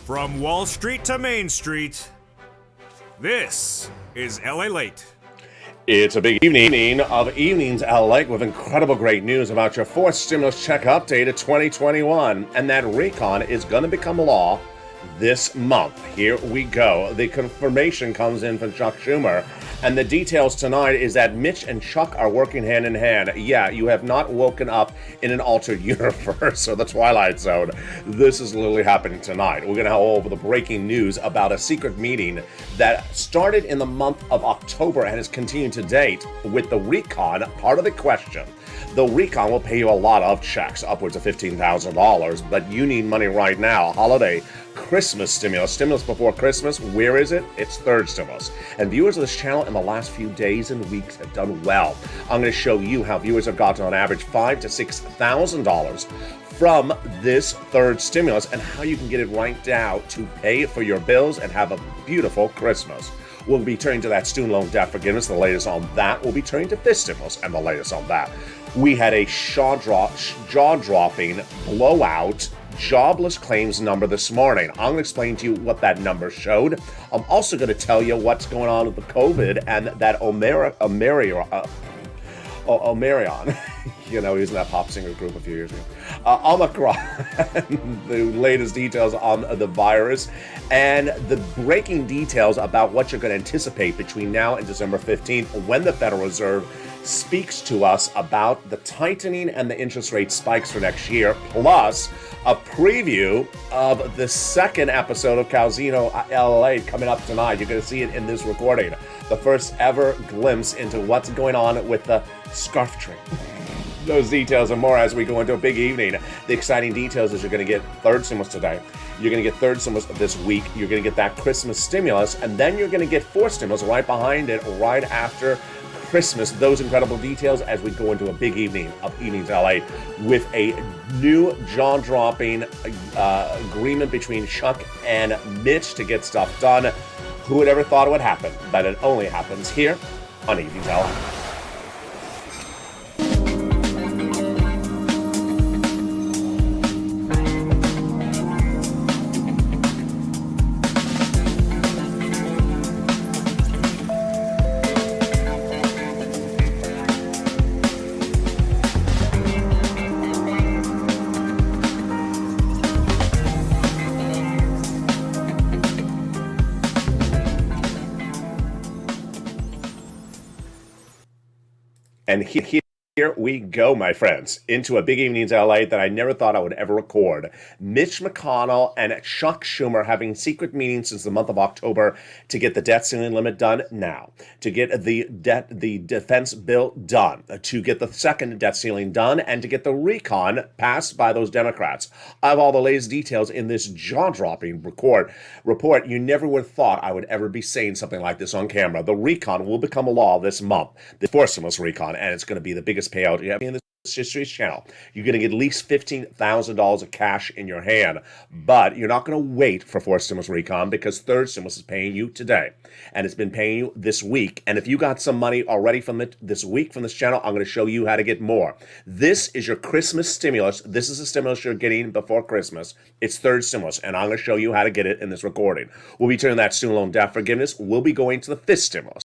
From Wall Street to Main Street, this is LALATE. It's a big evening of Evenings LALATE with incredible great news about your fourth stimulus check update of 2021. And that recon is going to become law this month. Here we go. The confirmation comes in from Chuck Schumer. And the details tonight is that Mitch and Chuck are working hand in hand. Yeah, you have not woken up in an altered universe or the Twilight Zone. This is literally happening tonight. We're going to go over the breaking news about a secret meeting that started in the month of October and has continued to date with the recon part of the question. The recon will pay you a lot of checks, upwards of $15,000, but you need money right now. Holiday, Christmas stimulus before Christmas. Where is it? It's third stimulus. And viewers of this channel in the last few days and weeks have done well. I'm going to show you how viewers have gotten on average $5,000 to $6,000 from this third stimulus and how you can get it right now to pay for your bills and have a beautiful Christmas. We'll be turning to that student loan debt forgiveness, the latest on that. We'll be turning to this stimulus and the latest on that. We had a jaw-dropping blowout jobless claims number this morning. I'm going to explain to you what that number showed. I'm also going to tell you what's going on with the COVID and that Omarion. You know, he was in that pop singer group a few years ago. Omicron, the latest details on the virus, and the breaking details about what you're going to anticipate between now and December 15th when the Federal Reserve speaks to us about the tightening and the interest rate spikes for next year, plus a preview of the second episode of Calzino LA coming up tonight. You're going to see it in this recording. The first ever glimpse into what's going on with the scarf trade. Those details and more as we go into a big evening. The exciting details is you're going to get third stimulus today. You're going to get third stimulus this week. You're going to get that Christmas stimulus, and then you're going to get fourth stimulus right behind it, right after Christmas. Those incredible details as we go into a big evening of Evenings LA with a new jaw-dropping agreement between Chuck and Mitch to get stuff done. Who would ever thought it would happen? But it only happens here on Evenings LA. And here we go, my friends, into a big evenings LA that I never thought I would ever record. Mitch McConnell and Chuck Schumer having secret meetings since the month of October to get the debt ceiling limit done now, to get the defense bill done, to get the second debt ceiling done, and to get the recon passed by those Democrats. I have all the latest details in this jaw-dropping report. You never would have thought I would ever be saying something like this on camera. The recon will become a law this month, the fourth stimulus recon, and it's going to be the biggest payout you have in this History's channel. You're going to get at least $15,000 of cash in your hand, but you're not going to wait for fourth stimulus recon because third stimulus is paying you today, and it's been paying you this week. And if you got some money already from this week from this channel, I'm going to show you how to get more. This is your Christmas stimulus. This is the stimulus you're getting before Christmas. It's third stimulus, and I'm going to show you how to get it in this recording. We'll be turning that student loan debt forgiveness. We'll be going to the fifth stimulus.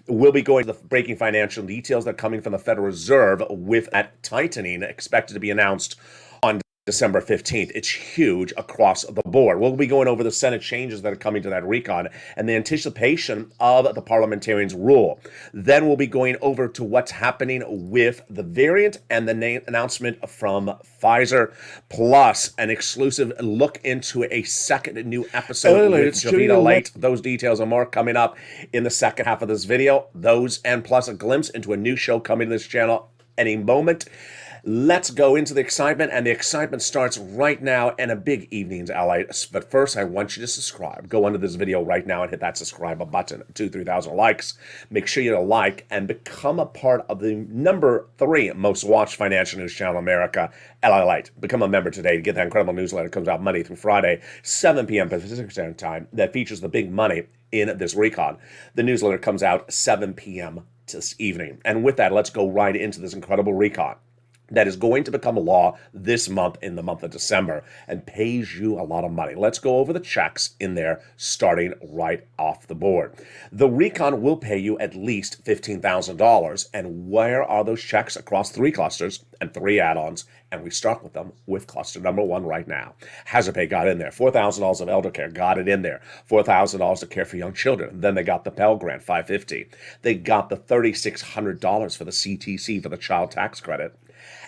We'll be going to the breaking financial details that are coming from the Federal Reserve with that tightening expected to be announced on December 15th. It's huge across the board. We'll be going over the Senate changes that are coming to that recon and the anticipation of the parliamentarians' rule. Then we'll be going over to what's happening with the variant and the announcement from Pfizer, plus an exclusive look into a second new episode with Javita Late. Those details and more coming up in the second half of this video. Those and plus a glimpse into a new show coming to this channel any moment. Let's go into the excitement, and the excitement starts right now in a big evenings, LA. But first, I want you to subscribe. Go under this video right now and hit that subscribe button. 3,000 likes. Make sure you like and become a part of the number 3 most watched financial news channel in America, LALATE. Become a member today to get that incredible newsletter. It comes out Monday through Friday, 7 p.m. Pacific Standard Time, that features the big money in this recon. The newsletter comes out 7 p.m. this evening. And with that, let's go right into this incredible recon. that is going to become a law this month in the month of December and pays you a lot of money. Let's go over the checks in there starting right off the board. The recon will pay you at least $15,000. And where are those checks? Across 3 clusters and 3 add-ons. And we start with them with cluster number 1 right now. Hazard pay got in there. $4,000 of elder care got it in there. $4,000 to care for young children. Then they got the Pell Grant, $550. They got the $3,600 for the CTC for the child tax credit.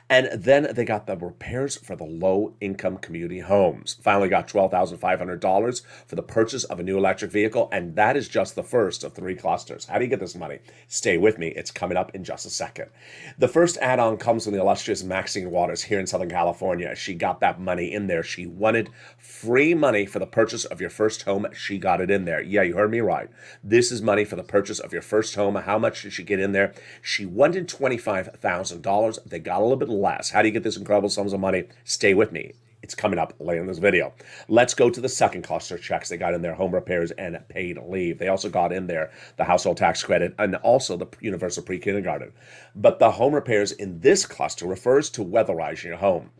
And then they got the repairs for the low-income community homes. Finally got $12,500 for the purchase of a new electric vehicle, and that is just the first of 3 clusters. How do you get this money? Stay with me. It's coming up in just a second. The first add-on comes from the illustrious Maxine Waters here in Southern California. She got that money in there. She wanted free money for the purchase of your first home. She got it in there. Yeah, you heard me right. This is money for the purchase of your first home. How much did she get in there? She wanted $25,000. They got a little bit less. How do you get this incredible sums of money? Stay with me. It's coming up later in this video. Let's go to the second cluster checks. They got in there home repairs and paid leave. They also got in there the household tax credit and also the universal pre-kindergarten. But the home repairs in this cluster refers to weatherizing your home.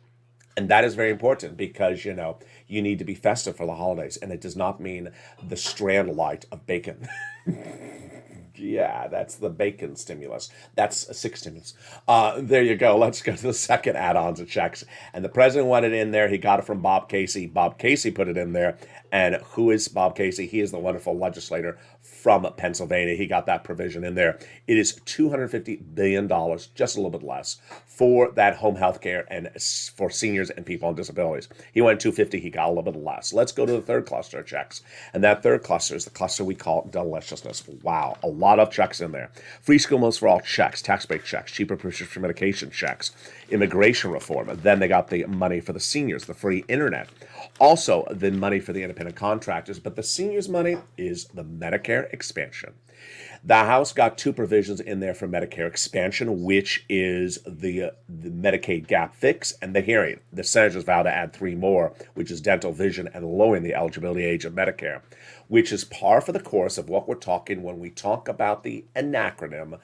And that is very important because, you need to be festive for the holidays. And it does not mean the strand light of bacon. Yeah, that's the bacon stimulus. That's a 6 stimulus. There you go. Let's go to the second add-ons of checks. And the president wanted it in there. He got it from Bob Casey. Bob Casey put it in there. And who is Bob Casey? He is the wonderful legislator from Pennsylvania. He got that provision in there. It is $250 billion, just a little bit less, for that home health care and for seniors and people on disabilities. He went $250. He got a little bit less. Let's go to the third cluster of checks. And that third cluster is the cluster we call deliciousness. Wow, a lot of checks in there. Free school meals for all checks, tax break checks, cheaper prescription medication checks, immigration reform. And then they got the money for the seniors, the free internet. Also, the money for the independent contractors. But the seniors' money is the Medicare expansion. The House got 2 provisions in there for Medicare expansion, which is the Medicaid gap fix and the hearing. The senators vow to add 3 more, which is dental, vision, and lowering the eligibility age of Medicare, which is par for the course of what we're talking when we talk about the acronym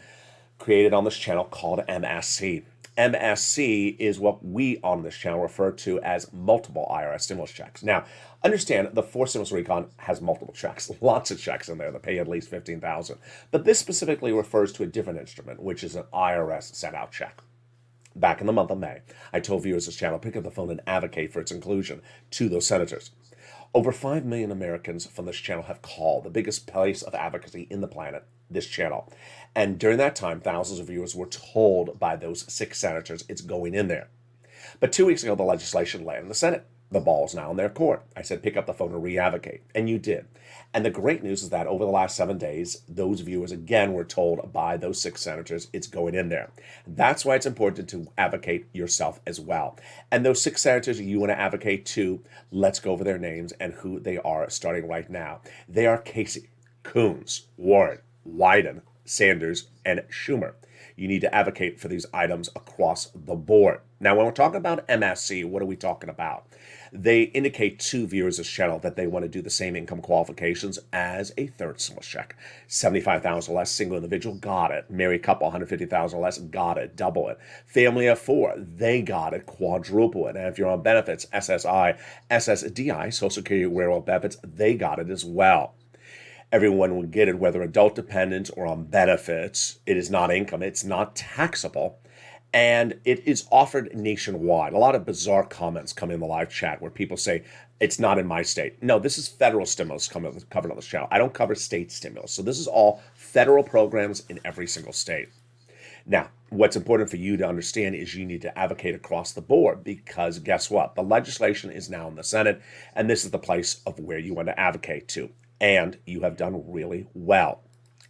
created on this channel called MSC. MSC is what we on this channel refer to as multiple IRS stimulus checks. Now, understand the 4 stimulus recon has multiple checks, lots of checks in there that pay at least $15,000. But this specifically refers to a different instrument, which is an IRS sent out check. Back in the month of May, I told viewers of this channel, pick up the phone and advocate for its inclusion to those senators. Over 5 million Americans from this channel have called, the biggest place of advocacy in the planet, this channel. And during that time, thousands of viewers were told by those 6 senators it's going in there. But 2 weeks ago, the legislation landed in the Senate. The ball's now in their court. I said, pick up the phone and re-advocate. And you did. And the great news is that over the last 7 days, those viewers again were told by those 6 senators it's going in there. That's why it's important to advocate yourself as well. And those 6 senators you want to advocate to, let's go over their names and who they are starting right now. They are Casey, Coons, Warren, Wyden, Sanders, and Schumer. You need to advocate for these items across the board. Now, when we're talking about MSC, what are we talking about? They indicate to viewers of this channel that they want to do the same income qualifications as a third stimulus check. $75,000 less, single individual, got it. Married couple, $150,000 less, got it. Double it. Family of 4, they got it. Quadruple it. And if you're on benefits, SSI, SSDI, Social Security Railroad benefits, they got it as well. Everyone would get it, whether adult dependent or on benefits. It is not income. It's not taxable. And it is offered nationwide. A lot of bizarre comments come in the live chat where people say, it's not in my state. No, this is federal stimulus covered on this channel. I don't cover state stimulus. So this is all federal programs in every single state. Now, what's important for you to understand is you need to advocate across the board because guess what? The legislation is now in the Senate, and this is the place of where you want to advocate to. And you have done really well.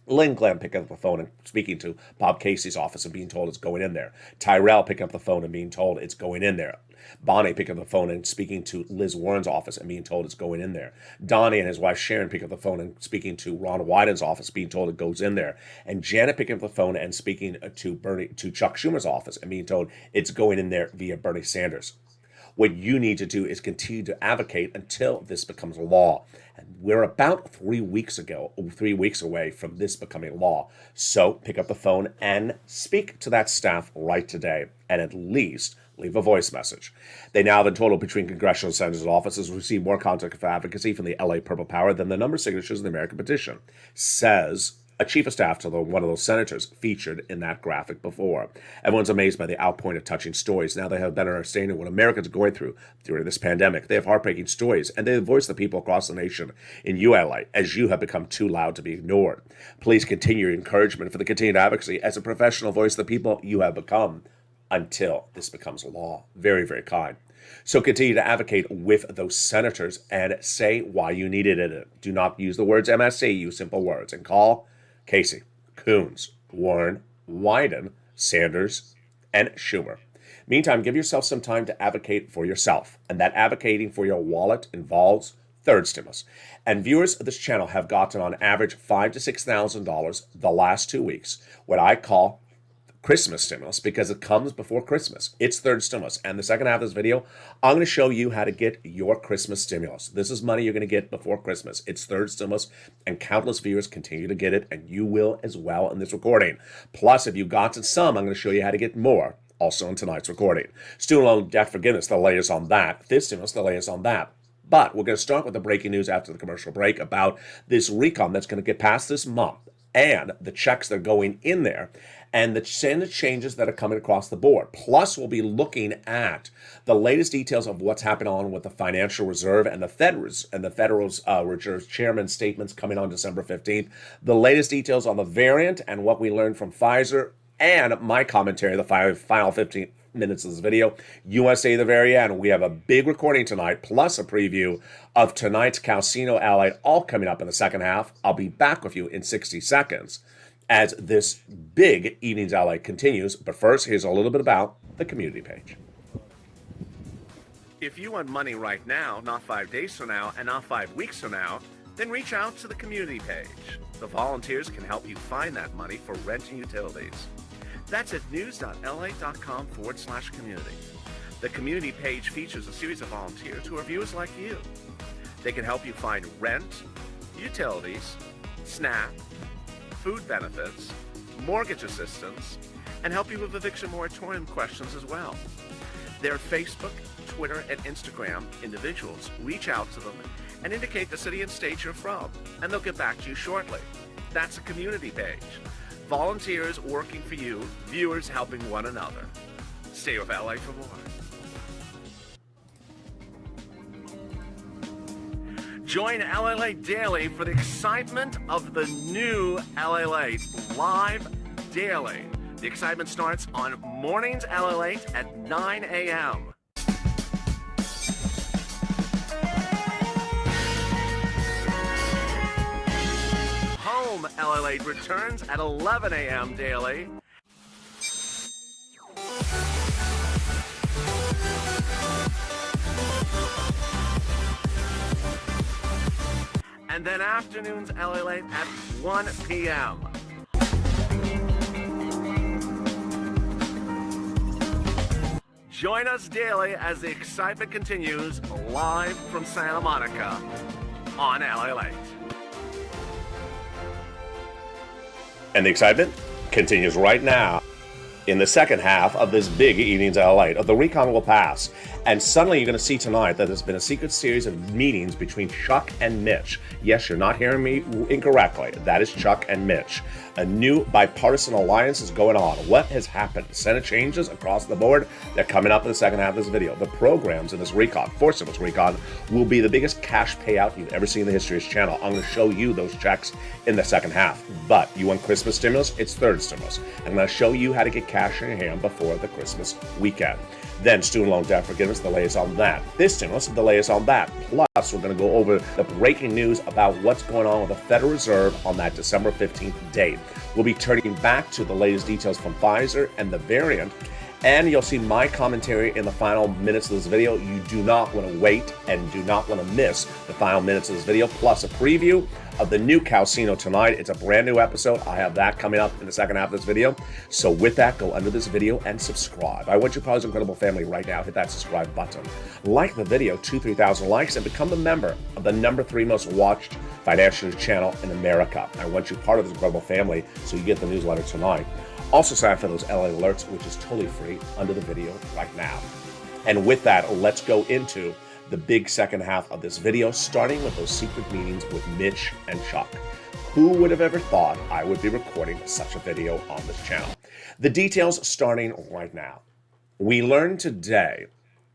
Lynn Glenn picking up the phone and speaking to Bob Casey's office and being told it's going in there. Tyrell picking up the phone and being told it's going in there. Bonnie picking up the phone and speaking to Liz Warren's office and being told it's going in there. Donnie and his wife Sharon picking up the phone and speaking to Ron Wyden's office, being told it goes in there. And Janet picking up the phone and speaking to Chuck Schumer's office and being told it's going in there via Bernie Sanders. What you need to do is continue to advocate until this becomes law. And we're about 3 weeks away from this becoming law. So pick up the phone and speak to that staff right today, and at least leave a voice message. They now have a total between congressional senators' offices receive more contact for advocacy from the LA Purple Power than the number of signatures in the American petition, says a chief of staff to one of those senators featured in that graphic before. Everyone's amazed by the outpouring of touching stories. Now they have a better understanding of what Americans are going through during this pandemic. They have heartbreaking stories, and they voice the people across the nation in ULA as you have become too loud to be ignored. Please continue your encouragement for the continued advocacy as a professional voice of the people you have become until this becomes law. Very, very kind. So continue to advocate with those senators and say why you needed it. Do not use the words MSC, use simple words. And call Casey, Coons, Warren, Wyden, Sanders, and Schumer. Meantime, give yourself some time to advocate for yourself. And that advocating for your wallet involves third stimulus. And viewers of this channel have gotten on average $5,000 to $6,000 the last 2 weeks, what I call Christmas stimulus, because it comes before Christmas. It's third stimulus. And the second half of this video, I'm going to show you how to get your Christmas stimulus. This is money you're going to get before Christmas. It's third stimulus, and countless viewers continue to get it, and you will as well in this recording. Plus, if you've gotten some, I'm going to show you how to get more also in tonight's recording. Student loan debt forgiveness, the latest on that. This stimulus, the latest on that. But we're going to start with the breaking news after the commercial break about this recon that's going to get passed this month, and the checks that are going in there, and the changes that are coming across the board. Plus, we'll be looking at the latest details of what's happening on with the Financial Reserve and the Federal Reserve Chairman's statements coming on December 15th. The latest details on the variant and what we learned from Pfizer, and my commentary, the final 15 minutes of this video. USA the very end. We have a big recording tonight, plus a preview of tonight's Casino LA, all coming up in the second half. I'll be back with you in 60 seconds as this big Evenings LA continues. But first, here's a little bit about the community page. If you want money right now, not 5 days from now, and not 5 weeks from now, then reach out to the community page. The volunteers can help you find that money for rent and utilities. That's at news.la.com/community. The community page features a series of volunteers who are viewers like you. They can help you find rent, utilities, SNAP, food benefits, mortgage assistance, and help you with eviction moratorium questions as well. Their Facebook, Twitter, and Instagram individuals reach out to them and indicate the city and state you're from, and they'll get back to you shortly. That's a community page. Volunteers working for you, viewers helping one another. Stay with LA for more. Join LALATE daily for the excitement of the new LALATE live daily. The excitement starts on mornings LALATE at 9 a.m. Home LALATE returns at 11 a.m. daily. And then afternoons LALATE at 1 p.m. Join us daily as the excitement continues live from Santa Monica on LALATE. And the excitement continues right now in the second half of this big Evenings LALATE. The recon will pass, and suddenly you're going to see tonight that there's been a secret series of meetings between Chuck and Mitch. Yes, you're not hearing me incorrectly. That is Chuck and Mitch. A new bipartisan alliance is going on. What has happened? Senate changes across the board. They're coming up in the second half of this video. The programs in this recon, fourth stimulus recon, will be the biggest cash payout you've ever seen in the history of this channel. I'm going to show you those checks in the second half. But you want Christmas stimulus? It's third stimulus. I'm going to show you how to get cash in your hand before the Christmas weekend. Then student loan debt forgiveness, the latest on that. This stimulus, the latest on that. Plus, we're going to go over the breaking news about what's going on with the Federal Reserve on that December 15th date. We'll be turning back to the latest details from Pfizer and the variant, And you'll see my commentary in the final minutes of this video. You do not want to wait and do not want to miss the final minutes of this video, plus a preview of the new Calcino tonight. It's a brand new episode. I have that coming up in the second half of this video. So with that, go under this video and subscribe. I want you, Pause Incredible family, right now, hit that subscribe button. Like the video, 2,000-3,000 likes, and become a member of the #3 most watched financial channel in America. I want you part of this incredible family, so you get the newsletter tonight. Also sign up for those LA alerts, which is totally free, under the video right now. And with that, let's go into the big second half of this video, starting with those secret meetings with Mitch and Chuck. Who would have ever thought I would be recording such a video on this channel? The details starting right now. We learned today,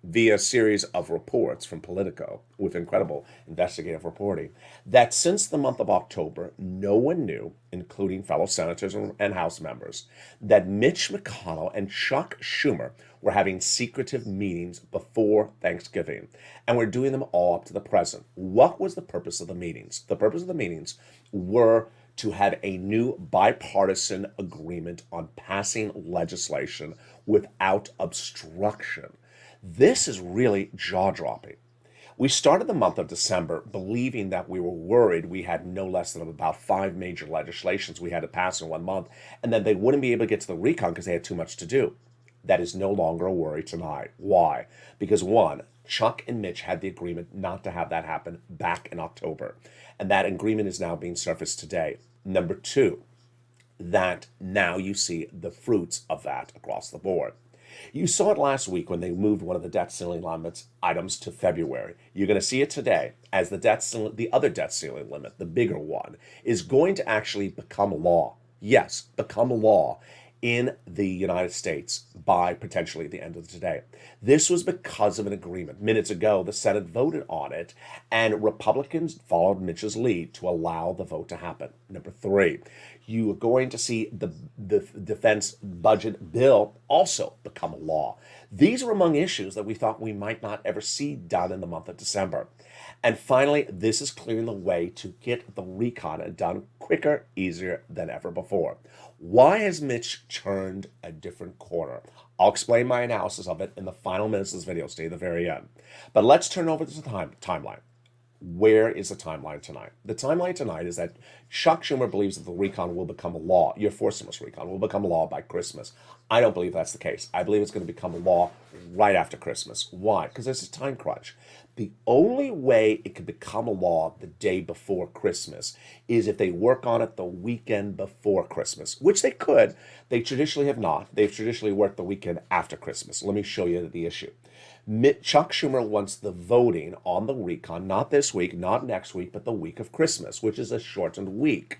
via a series of reports from Politico with incredible investigative reporting, that since the month of October, no one knew, including fellow senators and House members, that Mitch McConnell and Chuck Schumer were having secretive meetings before Thanksgiving, and we're doing them all up to the present. What was the purpose of the meetings? The purpose of the meetings were to have a new bipartisan agreement on passing legislation without obstruction. This is really jaw-dropping. We started the month of December believing that we were worried we had no less than about 5 major legislations we had to pass in 1 month, and then they wouldn't be able to get to the recon because they had too much to do. That is no longer a worry tonight. Why? Because 1, Chuck and Mitch had the agreement not to have that happen back in October, and that agreement is now being surfaced today. 2, that now you see the fruits of that across the board. You saw it last week when they moved one of the debt ceiling limits items to February. You're going to see it today as the other debt ceiling limit, the bigger one, is going to actually become law. Yes, become law in the United States by potentially the end of today. This was because of an agreement. Minutes ago, the Senate voted on it, and Republicans followed Mitch's lead to allow the vote to happen. 3, you are going to see the defense budget bill also become a law. These are among issues that we thought we might not ever see done in the month of December. And finally, this is clearing the way to get the recon done quicker, easier than ever before. Why has Mitch turned a different corner? I'll explain my analysis of it in the final minutes of this video. Stay at the very end. But let's turn over to the timeline. Where is the timeline tonight? The timeline tonight is that Chuck Schumer believes that the recon will become a law. Your fourth stimulus recon will become a law by Christmas. I don't believe that's the case. I believe it's going to become a law right after Christmas. Why? Because there's a time crunch. The only way it could become a law the day before Christmas is if they work on it the weekend before Christmas, which they could. They traditionally have not. They've traditionally worked the weekend after Christmas. Let me show you the issue. Chuck Schumer wants the voting on the recon, not this week, not next week, but the week of Christmas, which is a shortened week.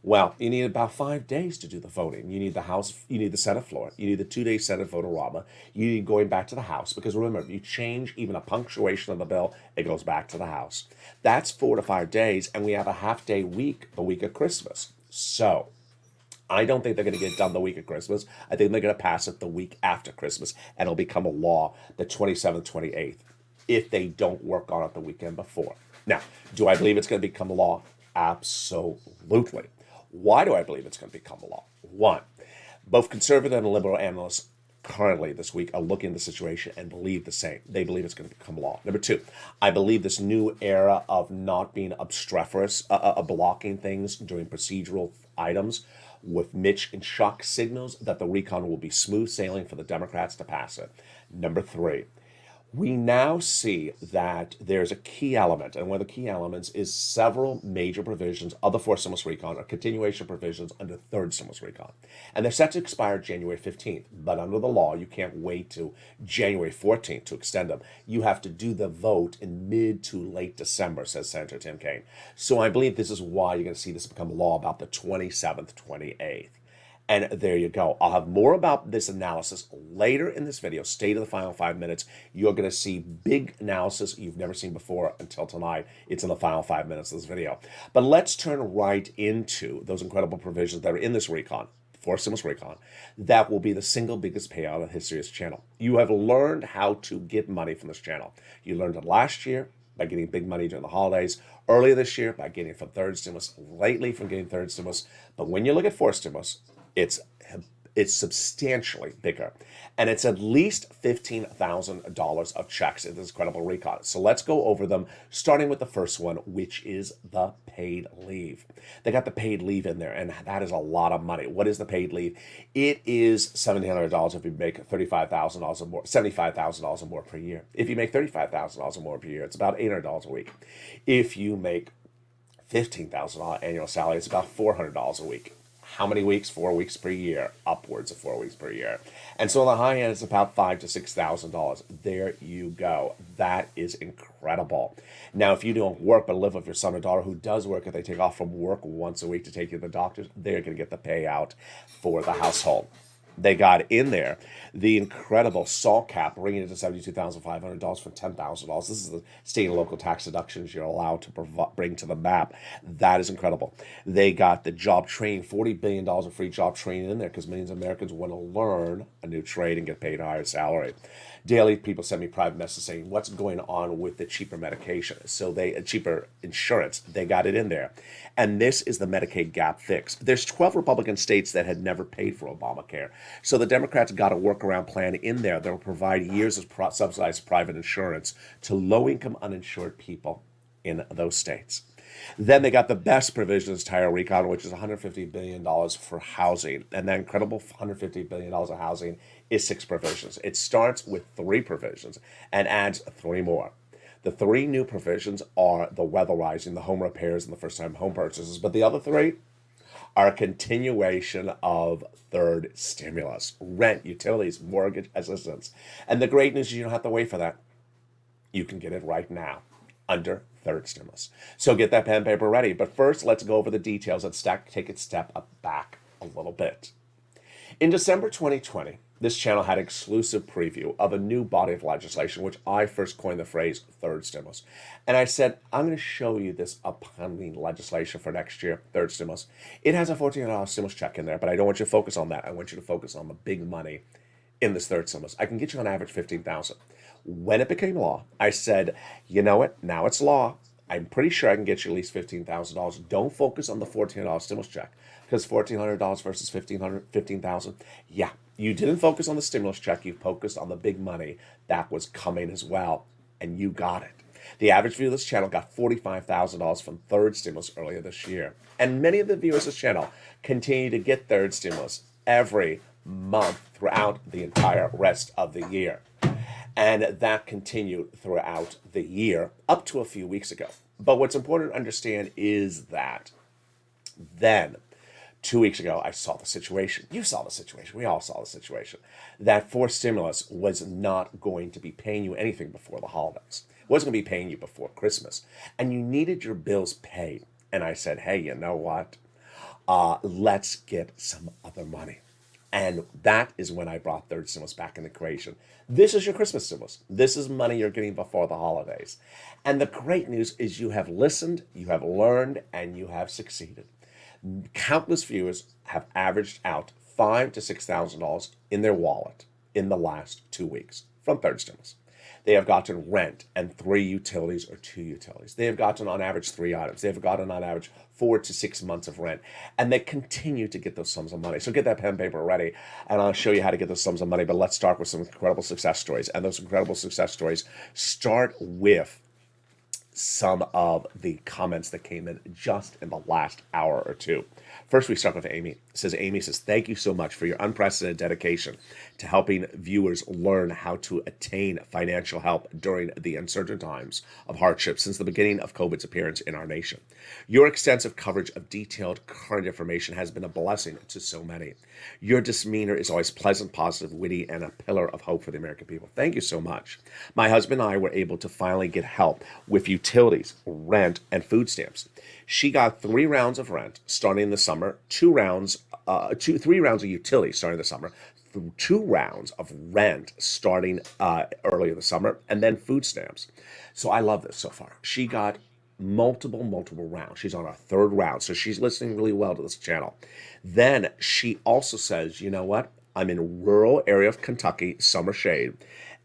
Well, you need about 5 days to do the voting. You need the House, you need the Senate floor, you need the 2-day Senate vote-a-rama, you need going back to the House, because remember, if you change even a punctuation of the bill, it goes back to the House. That's 4 to 5 days, and we have a half-day week, the week of Christmas. So, I don't think they're going to get it done the week of Christmas. I think they're going to pass it the week after Christmas, and it'll become a law the 27th, 28th, if they don't work on it the weekend before. Now, do I believe it's going to become a law? Absolutely. Why do I believe it's going to become a law? 1, both conservative and liberal analysts currently this week are looking at the situation and believe the same. They believe it's going to become law. 2, I believe this new era of not being obstreperous, blocking things during procedural items with Mitch and Chuck signals that the recon will be smooth sailing for the Democrats to pass it. 3, we now see that there's a key element, and one of the key elements is several major provisions of the fourth stimulus recon or continuation provisions under third stimulus recon. And they're set to expire January 15th, but under the law, you can't wait to January 14th to extend them. You have to do the vote in mid to late December, says Senator Tim Kaine. So I believe this is why you're going to see this become law about the 27th, 28th. And there you go. I'll have more about this analysis later in this video. Stay to the final 5 minutes. You're going to see big analysis you've never seen before until tonight. It's in the final 5 minutes of this video. But let's turn right into those incredible provisions that are in this recon, fourth stimulus recon, that will be the single biggest payout in history of this channel. You have learned how to get money from this channel. You learned it last year by getting big money during the holidays, earlier this year by getting it from third stimulus, lately from getting third stimulus. But when you look at fourth stimulus, it's It's substantially bigger. And it's at least $15,000 of checks in this incredible recon. So let's go over them, starting with the first one, which is the paid leave. They got the paid leave in there, and that is a lot of money. What is the paid leave? It is $1,700 if you make $35,000 or more, $75,000 or more per year. If you make $35,000 or more per year, it's about $800 a week. If you make $15,000 annual salary, it's about $400 a week. How many weeks? 4 weeks per year, upwards of 4 weeks per year. And so on the high end, it's about $5,000 to $6,000. There you go. That is incredible. Now, if you don't work but live with your son or daughter who does work, if they take off from work once a week to take you to the doctors, they're going to get the payout for the household. They got in there the incredible SALT cap, bringing it to $72,500 from $10,000. This is the state and local tax deductions you're allowed to bring to the map. That is incredible. They got the job training, $40 billion of free job training in there because millions of Americans want to learn a new trade and get paid a higher salary. Daily, people send me private messages saying, what's going on with the cheaper medication? So cheaper insurance, they got it in there. And this is the Medicaid gap fix. There's 12 Republican states that had never paid for Obamacare. So the Democrats got a workaround plan in there that will provide years of subsidized private insurance to low-income uninsured people in those states. Then they got the best provisions, tire recon, which is $150 billion for housing. And that incredible $150 billion of housing is 6 provisions. It starts with 3 provisions and adds 3 more. The 3 new provisions are the weatherizing, the home repairs, and the first-time home purchases. But the other 3 are a continuation of third stimulus, rent, utilities, mortgage assistance. And the great news is you don't have to wait for that. You can get it right now under third stimulus. So get that pen and paper ready. But first, let's go over the details and take it step back a little bit. In December 2020, this channel had an exclusive preview of a new body of legislation, which I first coined the phrase third stimulus. And I said, I'm going to show you this upcoming legislation for next year, third stimulus. It has a $1,400 stimulus check in there, but I don't want you to focus on that. I want you to focus on the big money in this third stimulus. I can get you on average $15,000. When it became law, I said, you know what? Now it's law. I'm pretty sure I can get you at least $15,000. Don't focus on the $1,400 stimulus check, because $1,400 versus $15,000. Yeah, you didn't focus on the stimulus check. You focused on the big money that was coming as well, and you got it. The average viewer of this channel got $45,000 from third stimulus earlier this year, and many of the viewers of this channel continue to get third stimulus every month throughout the entire rest of the year. And that continued throughout the year up to a few weeks ago. But what's important to understand is that then 2 weeks ago, I saw the situation. You saw the situation. We all saw the situation. That fourth stimulus was not going to be paying you anything before the holidays. It wasn't going to be paying you before Christmas. And you needed your bills paid. And I said, hey, you know what? Let's get some other money. And that is when I brought third stimulus back in the equation. This is your Christmas stimulus. This is money you're getting before the holidays. And the great news is you have listened, you have learned, and you have succeeded. Countless viewers have averaged out $5,000 to $6,000 in their wallet in the last 2 weeks from third stimulus. They have gotten rent and 3 utilities or 2 utilities. They have gotten on average 3 items. They have gotten on average 4 to 6 months of rent. And they continue to get those sums of money. So get that pen and paper ready, and I'll show you how to get those sums of money. But let's start with some incredible success stories. And those incredible success stories start with some of the comments that came in just in the last hour or two. First, we start with Amy. Amy says, thank you so much for your unprecedented dedication to helping viewers learn how to attain financial help during the uncertain times of hardship since the beginning of COVID's appearance in our nation. Your extensive coverage of detailed current information has been a blessing to so many. Your demeanor is always pleasant, positive, witty, and a pillar of hope for the American people. Thank you so much. My husband and I were able to finally get help with utilities, rent, and food stamps. She got 3 rounds of rent starting in the summer, 3 rounds of utilities starting in the summer, 2 rounds of rent starting earlier in the summer, and then food stamps. So I love this so far. She got multiple rounds. She's on our 3rd round, so she's listening really well to this channel. Then she also says, you know what? I'm in a rural area of Kentucky, summer shade,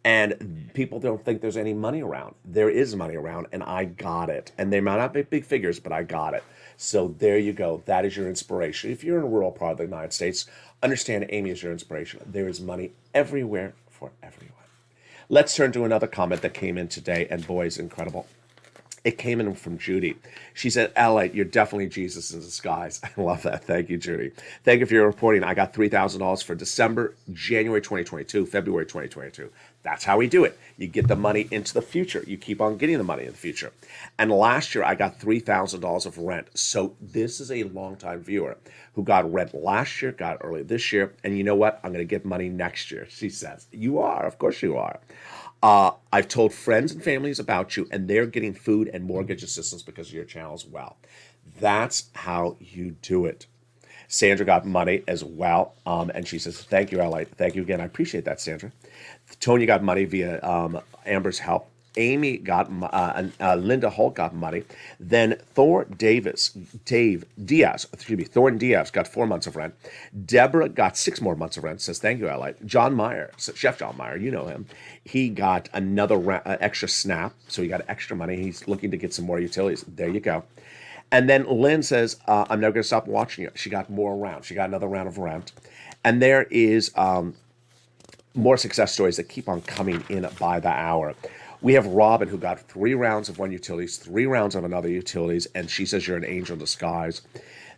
And people don't think there's any money around. There is money around, and I got it. And they might not be big figures, but I got it. So there you go. That is your inspiration. If you're in a rural part of the United States, understand Amy is your inspiration. There is money everywhere for everyone. Let's turn to another comment that came in today, and boy, it's incredible. It came in from Judy. She said, "LALATE, you're definitely Jesus in disguise." I love that. Thank you, Judy. Thank you for your reporting. I got $3,000 for December, January 2022, February 2022. That's how we do it. You get the money into the future. You keep on getting the money in the future. And last year, I got $3,000 of rent. So this is a longtime viewer who got rent last year, got early this year. And you know what? I'm going to get money next year, she says. You are. Of course you are. I've told friends and families about you, and they're getting food and mortgage assistance because of your channel as well. That's how you do it. Sandra got money as well, and she says, "Thank you, LA. Thank you again. I appreciate that, Sandra." Tony got money via Amber's help. Amy got Linda Holt got money. Then Thorn Diaz got 4 months of rent. Deborah got 6 more months of rent. Says thank you, LA. John Meyer, Chef John Meyer, you know him. He got another extra SNAP, so he got extra money. He's looking to get some more utilities. There you go. And then Lynn says, "I'm never going to stop watching you." She got more rounds. She got another round of rent. And there is more success stories that keep on coming in by the hour. We have Robin, who got 3 rounds of one utilities, 3 rounds of another utilities, and she says you're an angel in disguise.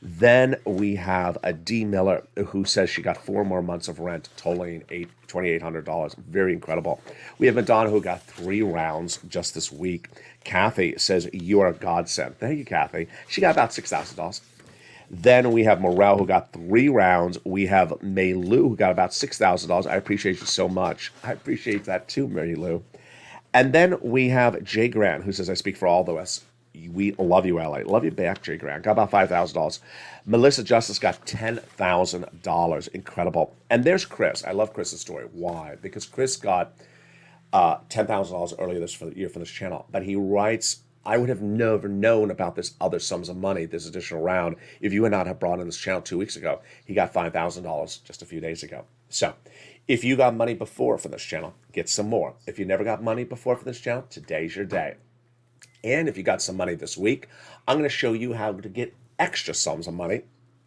Then we have a D. Miller, who says she got 4 more months of rent, totaling $2,800. Very incredible. We have Madonna, who got 3 rounds just this week. Kathy says you are a godsend. Thank you, Kathy. She got about $6,000. Then we have Morel, who got 3 rounds. We have May Lou, who got about $6,000. I appreciate you so much. I appreciate that too, Mary Lou. And then we have Jay Grant, who says, "I speak for all of us. We love you, LA." Love you back, Jay Grant. Got about $5,000. Melissa Justice got $10,000. Incredible. And there's Chris. I love Chris's story. Why? Because Chris got $10,000 earlier this year for this channel. But he writes, "I would have never known about this other sums of money, this additional round, if you would not have brought in this channel 2 weeks ago." He got $5,000 just a few days ago. So if you got money before for this channel, get some more. If you never got money before for this channel, today's your day. And if you got some money this week, I'm going to show you how to get extra sums of money.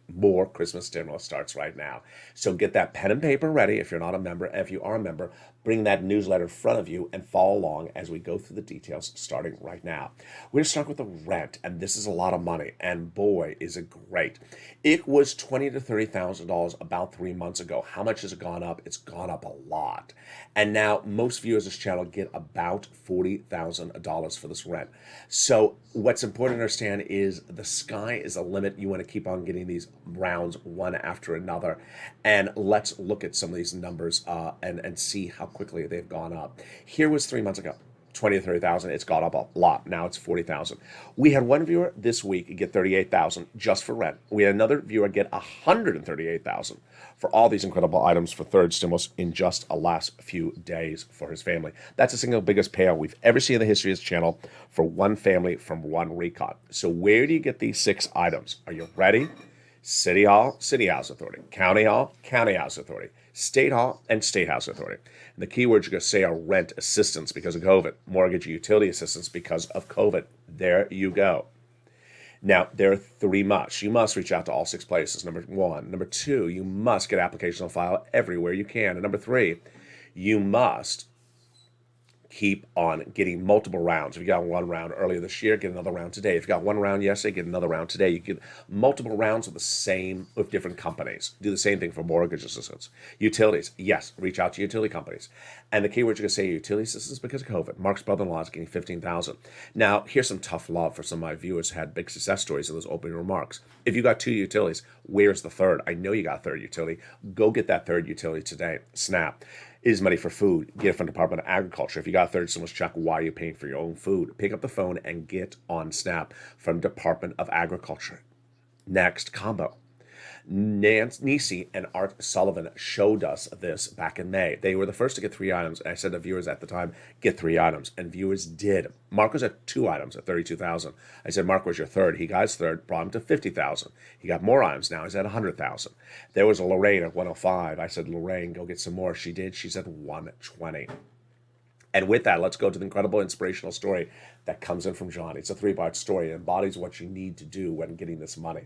More Christmas stimulus starts right now. So get that pen and paper ready if you're not a member. And if you are a member, bring that newsletter in front of you and follow along as we go through the details starting right now. We're going to start with the rent, and this is a lot of money. And boy, is it great. It was $20,000 to $30,000 about 3 months ago. How much has it gone up? It's gone up a lot. And now most viewers of this channel get about $40,000 for this rent. So what's important to understand is the sky is a limit. You want to keep on getting these rounds one after another. And let's look at some of these numbers and see how quickly they've gone up. Here was 3 months ago. 20 to 30,000. It's gone up a lot. Now it's 40,000. We had one viewer this week get 38,000 just for rent. We had another viewer get 138,000 for all these incredible items for third stimulus in just the last few days for his family. That's the single biggest payout we've ever seen in the history of this channel for one family from one recon. So where do you get these 6 items? Are you ready? City Hall, City House Authority. County Hall, County House Authority. State Hall, and State House Authority. And the keywords you're going to say are rent assistance because of COVID, mortgage utility assistance because of COVID. There you go. Now, there are 3 musts. You must reach out to all 6 places, number 1. Number 2, you must get applications on file everywhere you can. And number 3, you must keep on getting multiple rounds. If you got 1 round earlier this year, get another round today. If you got 1 round yesterday, get another round today. You get multiple rounds with different companies. Do the same thing for mortgage assistance. Utilities, yes, reach out to utility companies. And the keyword you're going to say utility assistance because of COVID. Mark's brother-in-law is getting $15,000. Now, here's some tough love for some of my viewers who had big success stories in those opening remarks. If you got 2 utilities, where's the third? I know you got a third utility. Go get that third utility today. SNAP is money for food. Get it from Department of Agriculture. If you got a third stimulus check, why are you paying for your own food? Pick up the phone and get on SNAP from Department of Agriculture. Next, combo. Nisi and Art Sullivan showed us this back in May. They were the first to get 3 items, and I said to viewers at the time, get 3 items, and viewers did. Mark was at 2 items at $32,000. I said, Mark was your third. He got his third, brought him to $50,000. He got more items now. He's at $100,000. There was a Lorraine at 105. I said, Lorraine, go get some more. She did. She's at $120. And with that, let's go to the incredible inspirational story that comes in from Johnny. It's a three-part story. It embodies what you need to do when getting this money.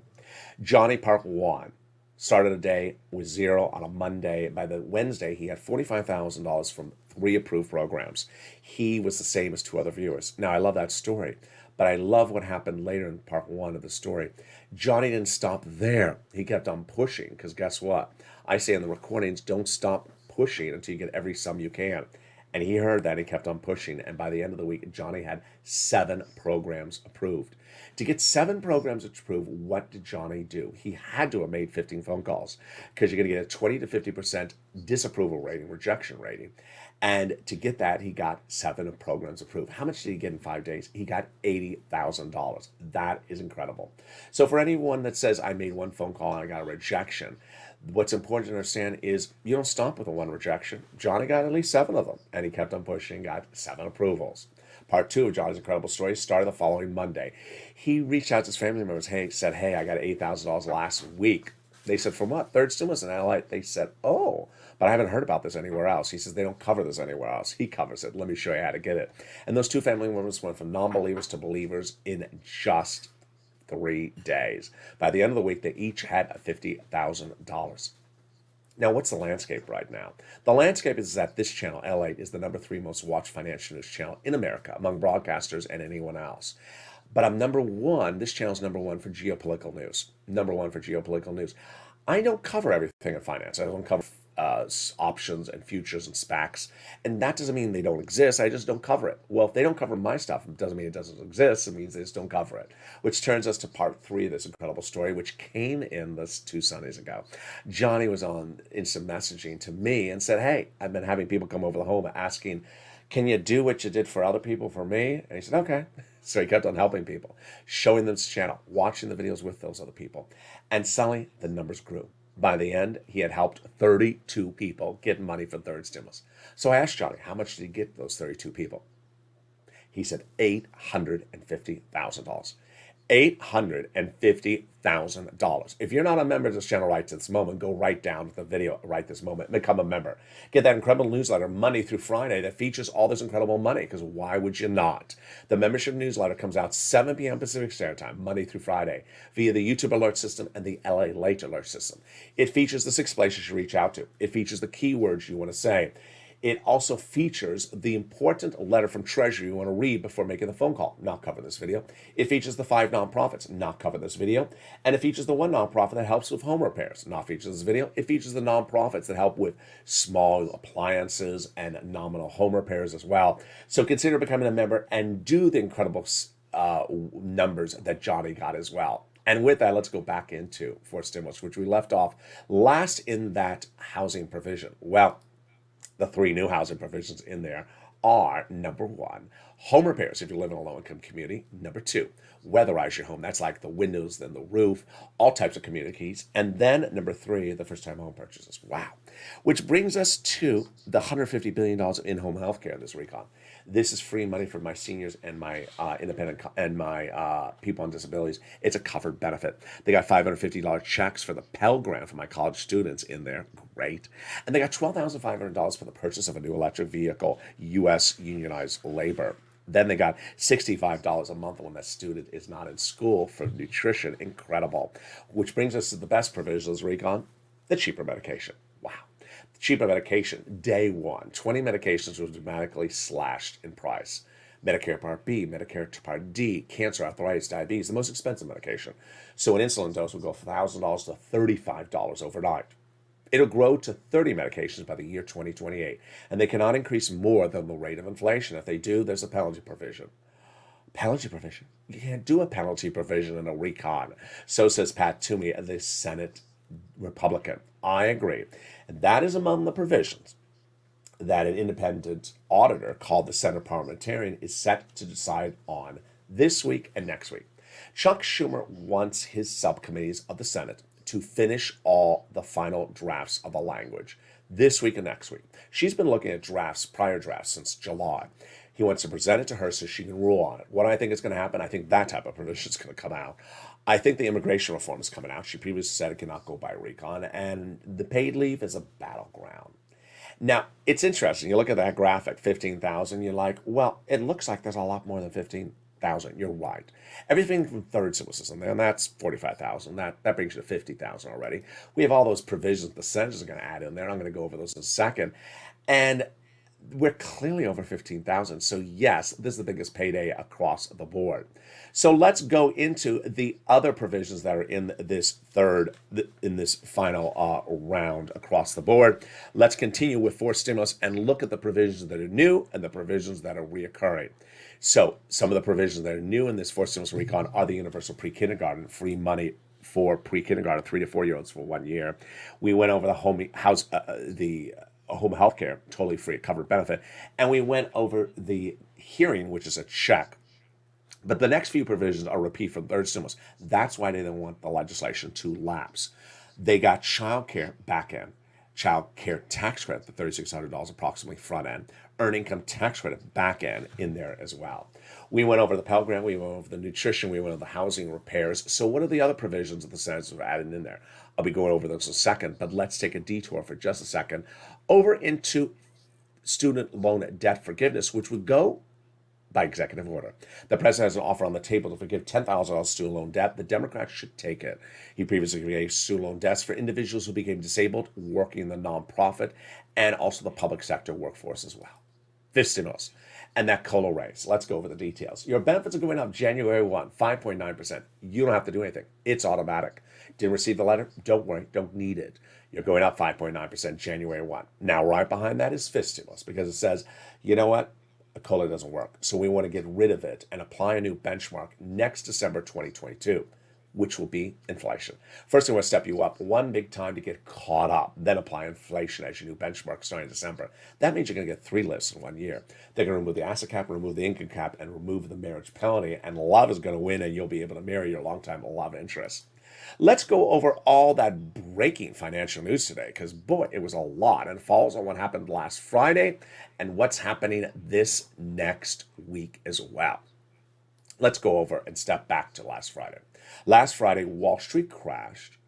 Johnny, part one, started a day with zero on a Monday. By the Wednesday, he had $45,000 from 3 approved programs. He was the same as 2 other viewers. Now, I love that story, but I love what happened later in part one of the story. Johnny didn't stop there. He kept on pushing, because guess what? I say in the recordings, don't stop pushing until you get every sum you can. And he heard that, he kept on pushing, and by the end of the week, Johnny had 7 programs approved. To get 7 programs approved, what did Johnny do? He had to have made 15 phone calls, because you're going to get a 20 to 50% disapproval rating, rejection rating. And to get that, he got 7 programs approved. How much did he get in 5 days? He got $80,000. That is incredible. So for anyone that says, I made 1 phone call and I got a rejection, what's important to understand is you don't stop with a 1 rejection. Johnny got at least 7 of them, and he kept on pushing, got 7 approvals. Part 2 of Johnny's incredible story started the following Monday. He reached out to his family members, said, hey, I got $8,000 last week. They said, from what? Third stimulus in LALATE. They said, oh, but I haven't heard about this anywhere else. He says, they don't cover this anywhere else. He covers it. Let me show you how to get it. And those 2 family members went from non-believers to believers in just 3 days. By the end of the week, they each had $50,000. Now, what's the landscape right now? The landscape is that this channel, LALATE, is the number 3 most watched financial news channel in America among broadcasters and anyone else. But I'm number 1. This channel is number 1 for geopolitical news. Number 1 for geopolitical news. I don't cover everything in finance. I don't cover options and futures and SPACs. And that doesn't mean they don't exist. I just don't cover it. Well, if they don't cover my stuff, it doesn't mean it doesn't exist. It means they just don't cover it. Which turns us to part 3 of this incredible story, which came in this 2 Sundays ago. Johnny was on instant messaging to me and said, hey, I've been having people come over the home asking, can you do what you did for other people for me? And he said, okay. So he kept on helping people, showing them this channel, watching the videos with those other people. And suddenly the numbers grew. By the end, he had helped 32 people get money for third stimulus. So I asked Johnny, how much did he get those 32 people? He said $850,000. $850,000. If you're not a member of this channel right this moment, go right down to the video right this moment. Become a member. Get that incredible newsletter, Monday through Friday, that features all this incredible money, because why would you not? The membership newsletter comes out 7 p.m. Pacific Standard Time, Monday through Friday, via the YouTube alert system and the LALATE alert system. It features the 6 places you reach out to. It features the keywords you want to say. It also features the important letter from Treasury you want to read before making the phone call. Not cover this video. It features the 5 nonprofits. Not cover this video. And it features the 1 nonprofit that helps with home repairs. Not features this video. It features the nonprofits that help with small appliances and nominal home repairs as well. So consider becoming a member and do the incredible numbers that Johnny got as well. And with that, let's go back into fourth stimulus, which we left off last in that housing provision. Well, the 3 new housing provisions in there are, number 1, home repairs if you live in a low-income community. Number 2, weatherize your home. That's like the windows, then the roof, all types of communities. And then number 3, the first-time home purchases. Wow. Which brings us to the $150 billion of in-home health care in this recon. This is free money for my seniors and my independent and my people on disabilities. It's a covered benefit. They got $550 checks for the Pell Grant for my college students in there. Great. And they got $12,500 for the purchase of a new electric vehicle, U.S. unionized labor. Then they got $65 a month when that student is not in school for nutrition. Incredible. Which brings us to the best provisions, Recon, the cheaper medication. Wow. Cheaper medication, day 1. 20 medications were dramatically slashed in price. Medicare Part B, Medicare Part D, cancer, arthritis, diabetes, the most expensive medication. So an insulin dose would go from $1,000 to $35 overnight. It'll grow to 30 medications by the year 2028, and they cannot increase more than the rate of inflation. If they do, there's a penalty provision. Penalty provision? You can't do a penalty provision in a recon. So says Pat Toomey, the Senate Republican. I agree. And that is among the provisions that an independent auditor called the Senate Parliamentarian is set to decide on this week and next week. Chuck Schumer wants his subcommittees of the Senate to finish all the final drafts of the language this week and next week. She's been looking at drafts, prior drafts, since July. He wants to present it to her so she can rule on it. What I think is going to happen, I think that type of provision is going to come out. I think the immigration reform is coming out. She previously said it cannot go by recon, and the paid leave is a battleground. Now, it's interesting. You look at that graphic, 15,000, you're like, well, it looks like there's a lot more than 15,000. You're right. Everything from third stimulus is in there, and that's 45,000. That brings you to 50,000 already. We have all those provisions the Senate is going to add in there. I'm going to go over those in a second. And we're clearly over 15,000. So yes, this is the biggest payday across the board. So let's go into the other provisions that are in this final round across the board. Let's continue with fourth stimulus and look at the provisions that are new and the provisions that are reoccurring. So some of the provisions that are new in this fourth stimulus recon are the universal pre-kindergarten, free money for pre-kindergarten 3 to 4 year olds for 1 year. We went over the home health care, totally free, covered benefit. And we went over the hearing, which is a check. But the next few provisions are repeat from third stimulus. That's why they didn't want the legislation to lapse. They got child care back end, child care tax credit, the $3,600 approximately front end, earned income tax credit back end in there as well. We went over the Pell Grant, we went over the nutrition, we went over the housing repairs. So what are the other provisions that the Senate have added in there? I'll be going over those in a second, but let's take a detour for just a second over into student loan debt forgiveness, which would go by executive order. The president has an offer on the table to forgive $10,000 student loan debt. The Democrats should take it. He previously forgave student loan debts for individuals who became disabled, working in the nonprofit, and also the public sector workforce as well. Fifth stimulus, and that COLA raise. Let's go over the details. Your benefits are going up January 1, 5.9%. You don't have to do anything. It's automatic. Didn't receive the letter? Don't worry, don't need it. You're going up 5.9% January 1. Now, right behind that is fifth stimulus because it says, you know what? A COLA doesn't work. So we want to get rid of it and apply a new benchmark next December 2022, which will be inflation. First, I want to step you up one big time to get caught up, then apply inflation as your new benchmark starting in December. That means you're going to get 3 lifts in 1 year. They're going to remove the asset cap, remove the income cap, and remove the marriage penalty, and love is going to win, and you'll be able to marry your longtime love interest. Let's go over all that breaking financial news today, because boy, it was a lot and falls on what happened last Friday and what's happening this next week as well. Let's go over and step back to last Friday. Last Friday, Wall Street crashed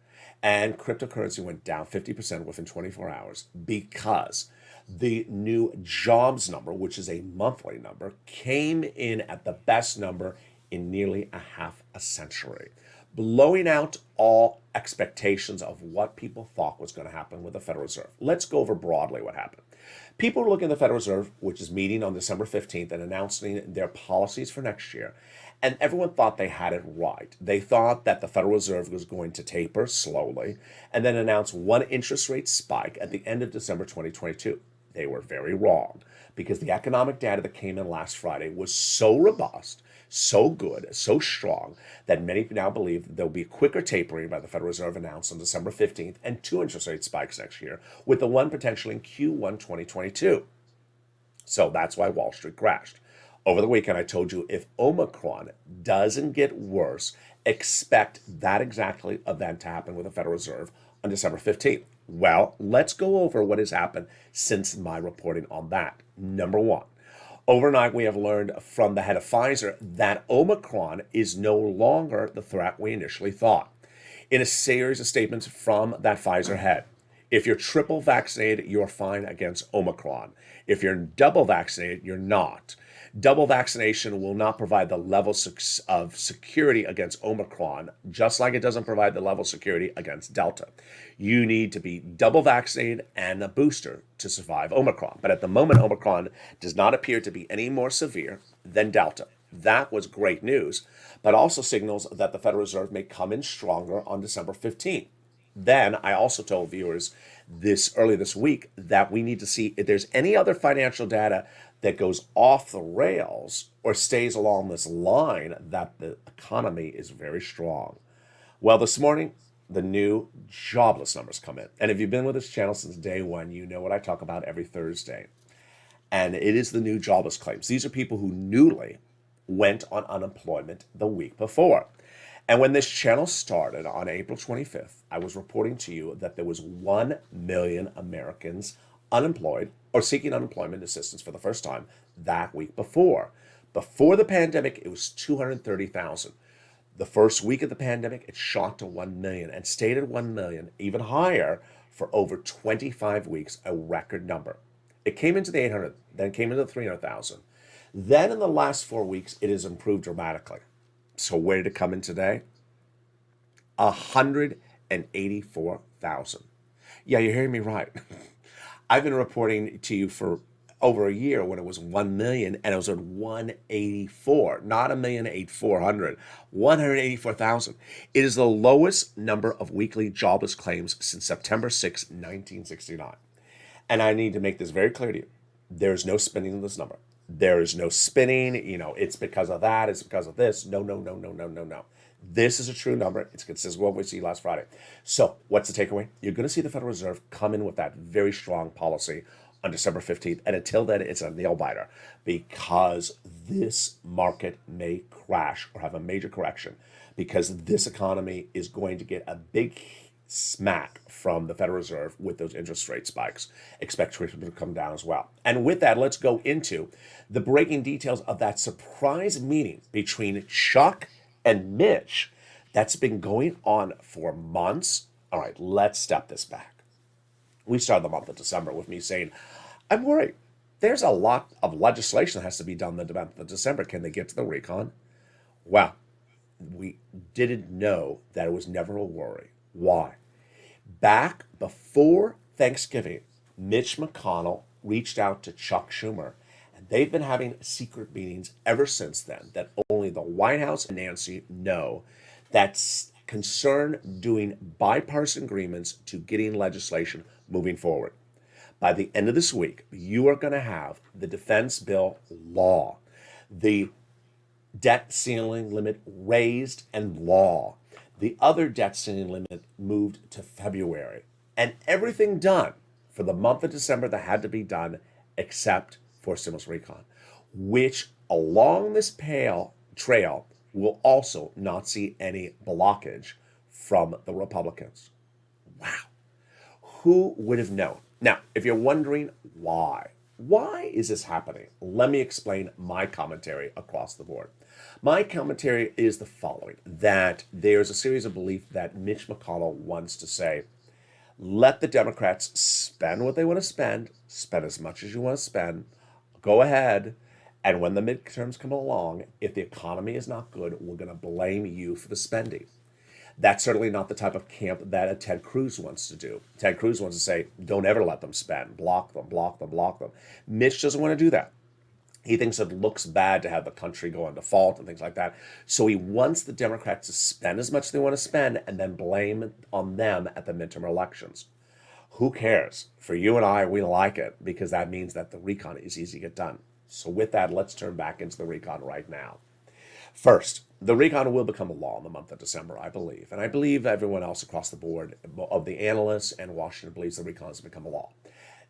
and cryptocurrency went down 50% within 24 hours because the new jobs number, which is a monthly number, came in at the best number in nearly a half a century, blowing out all expectations of what people thought was going to happen with the Federal Reserve. Let's go over broadly what happened. People were looking at the Federal Reserve, which is meeting on December 15th and announcing their policies for next year, and everyone thought they had it right. They thought that the Federal Reserve was going to taper slowly and then announce one interest rate spike at the end of December 2022. They were very wrong because the economic data that came in last Friday was so robust, so good, so strong that many now believe there'll be quicker tapering by the Federal Reserve announced on December 15th and 2 interest rate spikes next year, with the one potentially in Q1 2022. So that's why Wall Street crashed. Over the weekend, I told you if Omicron doesn't get worse, expect that exactly event to happen with the Federal Reserve on December 15th. Well, let's go over what has happened since my reporting on that. Number one, overnight, we have learned from the head of Pfizer that Omicron is no longer the threat we initially thought. In a series of statements from that Pfizer head, if you're triple vaccinated, you're fine against Omicron. If you're double vaccinated, you're not. Double vaccination will not provide the level of security against Omicron, just like it doesn't provide the level of security against Delta. You need to be double vaccinated and a booster to survive Omicron. But at the moment, Omicron does not appear to be any more severe than Delta. That was great news, but also signals that the Federal Reserve may come in stronger on December 15th. Then I also told viewers early this week that we need to see if there's any other financial data that goes off the rails or stays along this line that the economy is very strong. Well, this morning, the new jobless numbers come in. And if you've been with this channel since day one, you know what I talk about every Thursday. And it is the new jobless claims. These are people who newly went on unemployment the week before. And when this channel started on April 25th, I was reporting to you that there was 1 million Americans unemployed or seeking unemployment assistance for the first time that week before. Before the pandemic, it was 230,000. The first week of the pandemic, it shot to 1 million and stayed at 1 million, even higher for over 25 weeks, a record number. It came into the 800, then came into the 300,000. Then in the last 4 weeks, it has improved dramatically. So where did it come in today? 184,000. Yeah, you're hearing me right. I've been reporting to you for over a year when it was 1 million and it was at 184, not 1,084,000, 184,000. It is the lowest number of weekly jobless claims since September 6, 1969. And I need to make this very clear to you. There's no spinning in this number. There is no spinning, it's because of that, it's because of this. No, no, no, no, no, no, no. This is a true number. It's consistent with what we see last Friday. So what's the takeaway? You're going to see the Federal Reserve come in with that very strong policy on December 15th. And until then, it's a nail biter because this market may crash or have a major correction because this economy is going to get a big smack from the Federal Reserve with those interest rate spikes. Expect rates to come down as well. And with that, let's go into the breaking details of that surprise meeting between Chuck and Mitch that's been going on for months. All right, let's step this back. We started the month of December with me saying, I'm worried. There's a lot of legislation that has to be done in the month of December. Can they get to the recon? Well, we didn't know that it was never a worry. Why? Back before Thanksgiving, Mitch McConnell reached out to Chuck Schumer, and they've been having secret meetings ever since then that only the White House and Nancy know that's concerned doing bipartisan agreements to getting legislation moving forward. By the end of this week, you are going to have the defense bill law, the debt ceiling limit raised and law, the other debt ceiling limit moved to February, and everything done for the month of December that had to be done except for stimulus recon, which along this trail will also not see any blockage from the Republicans. Wow. Who would have known? Now, if you're wondering why is this happening? Let me explain my commentary across the board. My commentary is the following, that there's a series of beliefs that Mitch McConnell wants to say, let the Democrats spend what they want to spend as much as you want to spend, go ahead, and when the midterms come along, if the economy is not good, we're going to blame you for the spending. That's certainly not the type of camp that Ted Cruz wants to do. Ted Cruz wants to say, don't ever let them spend. Block them, block them, block them. Mitch doesn't want to do that. He thinks it looks bad to have the country go on default and things like that. So he wants the Democrats to spend as much as they want to spend and then blame it on them at the midterm elections. Who cares? For you and I, we like it because that means that the recon is easy to get done. So with that, let's turn back into the recon right now. First, the recon will become a law in the month of December, I believe. And I believe everyone else across the board of the analysts and Washington believes the recon has become a law.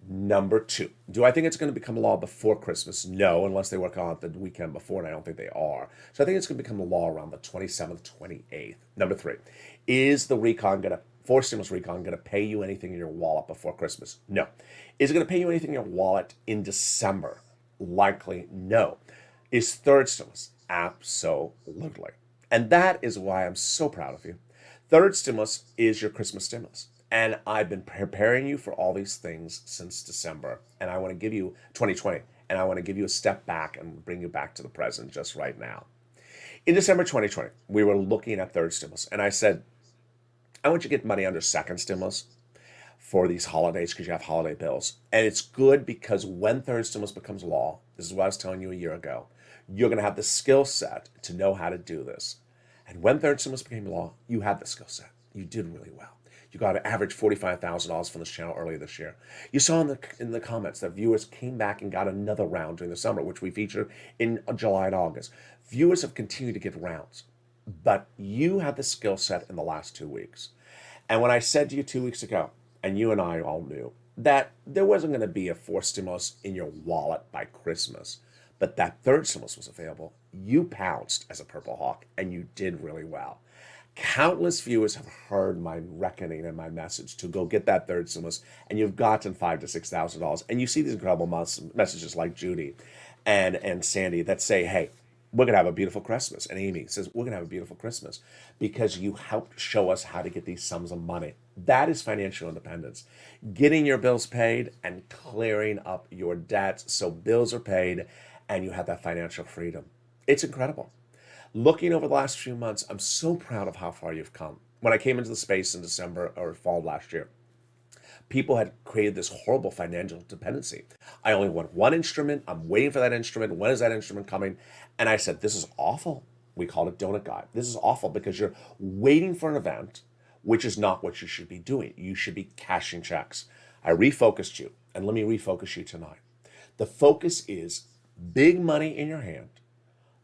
Number two, do I think it's going to become a law before Christmas? No, unless they work on it the weekend before, and I don't think they are. So I think it's going to become a law around the 27th, 28th. Number three, is the recon going to, forced stimulus recon, going to pay you anything in your wallet before Christmas? No. Is it going to pay you anything in your wallet in December? Likely no. Is third stimulus? Absolutely. And that is why I'm so proud of you. Third stimulus is your Christmas stimulus. And I've been preparing you for all these things since December. And I want to give you 2020. And I want to give you a step back and bring you back to the present just right now. In December 2020, we were looking at third stimulus. And I said, I want you to get money under second stimulus for these holidays because you have holiday bills. And it's good because when third stimulus becomes law, this is what I was telling you a year ago, you're going to have the skill set to know how to do this. And when third stimulus became law, you had the skill set. You did really well. You got an average $45,000 from this channel earlier this year. You saw in the comments that viewers came back and got another round during the summer, which we featured in July and August. Viewers have continued to get rounds, but you had the skill set in the last 2 weeks. And when I said to you 2 weeks ago, and you and I all knew, that there wasn't going to be a fourth stimulus in your wallet by Christmas, but that third stimulus was available, you pounced as a Purple Hawk, and you did really well. Countless viewers have heard my reckoning and my message to go get that third stimulus, and you've gotten $5,000 to $6,000. And you see these incredible messages like Judy and Sandy that say, hey, we're going to have a beautiful Christmas. And Amy says, we're going to have a beautiful Christmas because you helped show us how to get these sums of money. That is financial independence. Getting your bills paid and clearing up your debts so bills are paid and you have that financial freedom. It's incredible. Looking over the last few months, I'm so proud of how far you've come. When I came into the space in December or fall last year, people had created this horrible financial dependency. I only want one instrument. I'm waiting for that instrument. When is that instrument coming? And I said, this is awful. We called it Donut Guy. This is awful because you're waiting for an event, which is not what you should be doing. You should be cashing checks. I refocused you, and let me refocus you tonight. The focus is big money in your hand,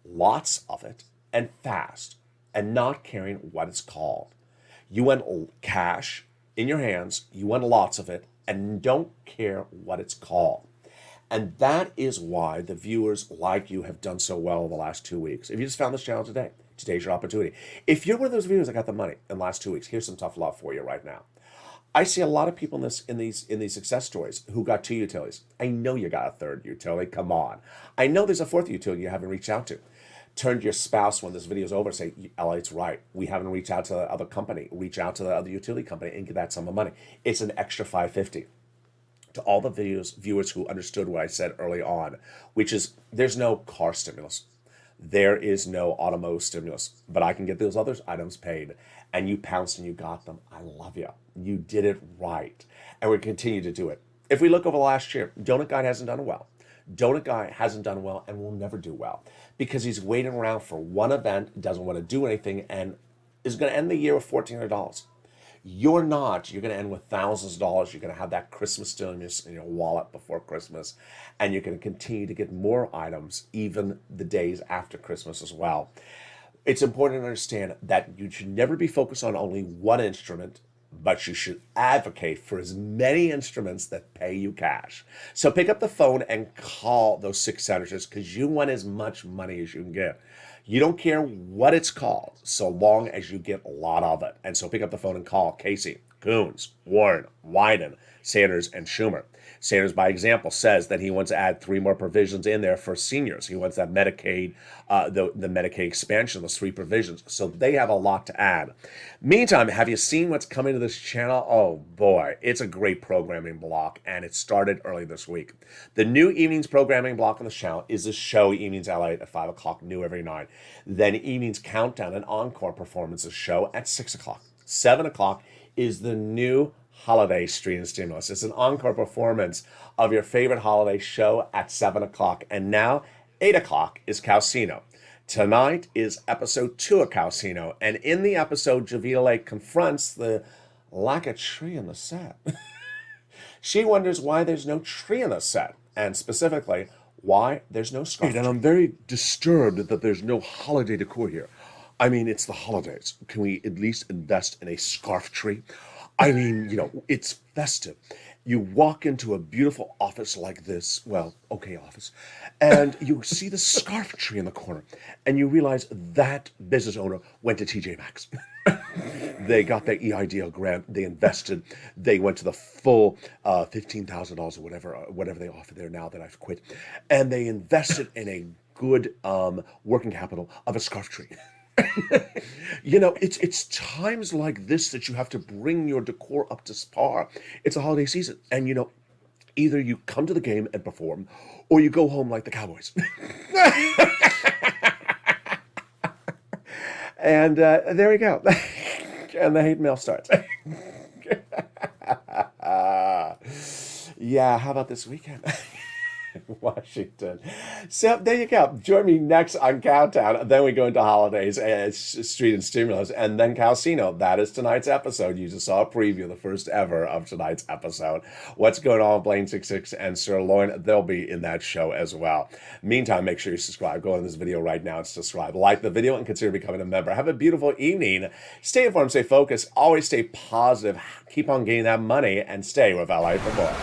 lots of it, and fast, and not caring what it's called. You want cash in your hands, you want lots of it, and don't care what it's called. And that is why the viewers like you have done so well in the last 2 weeks. If you just found this channel today, today's your opportunity. If you're one of those viewers that got the money in the last 2 weeks, here's some tough love for you right now. I see a lot of people in these success stories who got 2 utilities. I know you got a 3rd utility. Come on. I know there's a 4th utility you haven't reached out to. Turn to your spouse when this video is over and say, Ella, it's right. We haven't reached out to the other company. Reach out to the other utility company and get that sum of money. It's an extra $550. To all the viewers who understood what I said early on, which is there's no car stimulus. There is no automotive stimulus, but I can get those other items paid. And you pounced and you got them. I love you. You did it right. And we're continue to do it. If we look over the last year, Donut Guy hasn't done well. Donut Guy hasn't done well and will never do well because he's waiting around for one event, doesn't want to do anything, and is going to end the year with $1,400. You're not. You're going to end with thousands of dollars. You're going to have that Christmas stimulus in your wallet before Christmas, and you're going to continue to get more items even the days after Christmas as well. It's important to understand that you should never be focused on only one instrument, but you should advocate for as many instruments that pay you cash. So pick up the phone and call those 6 senators because you want as much money as you can get. You don't care what it's called, so long as you get a lot of it. And so pick up the phone and call Casey, Coons, Warren, Wyden, Sanders, and Schumer. Sanders, by example, says that he wants to add 3 more provisions in there for seniors. He wants that Medicaid, the Medicaid expansion, those 3 provisions. So they have a lot to add. Meantime, have you seen what's coming to this channel? Oh boy, it's a great programming block, and it started early this week. The new evenings programming block on the channel is the show Evenings LA at 5 o'clock, new every night. Then Evenings Countdown and Encore Performances show at 6 o'clock. 7 o'clock is the new holiday stream and stimulus. It's an encore performance of your favorite holiday show at 7 o'clock. And now 8 o'clock is Calcino. Tonight is episode 2 of Calcino. And in the episode, Javila confronts the lack of tree in the set. She wonders why there's no tree in the set. And specifically, why there's no scarf. And I'm very disturbed that there's no holiday decor here. I mean, it's the holidays. Can we at least invest in a scarf tree? I mean, it's festive. You walk into a beautiful office like this, well, okay office, and you see the scarf tree in the corner, and you realize that business owner went to TJ Maxx. They got their EIDL grant, they invested, they went to the full $15,000 or whatever they offer there now that I've quit, and they invested in a good working capital of a scarf tree. It's times like this that you have to bring your decor up to par. It's a holiday season, and either you come to the game and perform, or you go home like the Cowboys. And there we go. And the hate mail starts. Yeah, how about this weekend? Washington. So there you go. Join me next on Countdown. Then we go into holidays, street and stimulus, and then Calcino. That is tonight's episode. You just saw a preview, the first ever of tonight's episode. What's going on with Blaine 66 and Sirloin? They'll be in that show as well. Meantime, make sure you subscribe. Go on this video right now and subscribe. Like the video and consider becoming a member. Have a beautiful evening. Stay informed, stay focused, always stay positive. Keep on getting that money and stay with LA for more.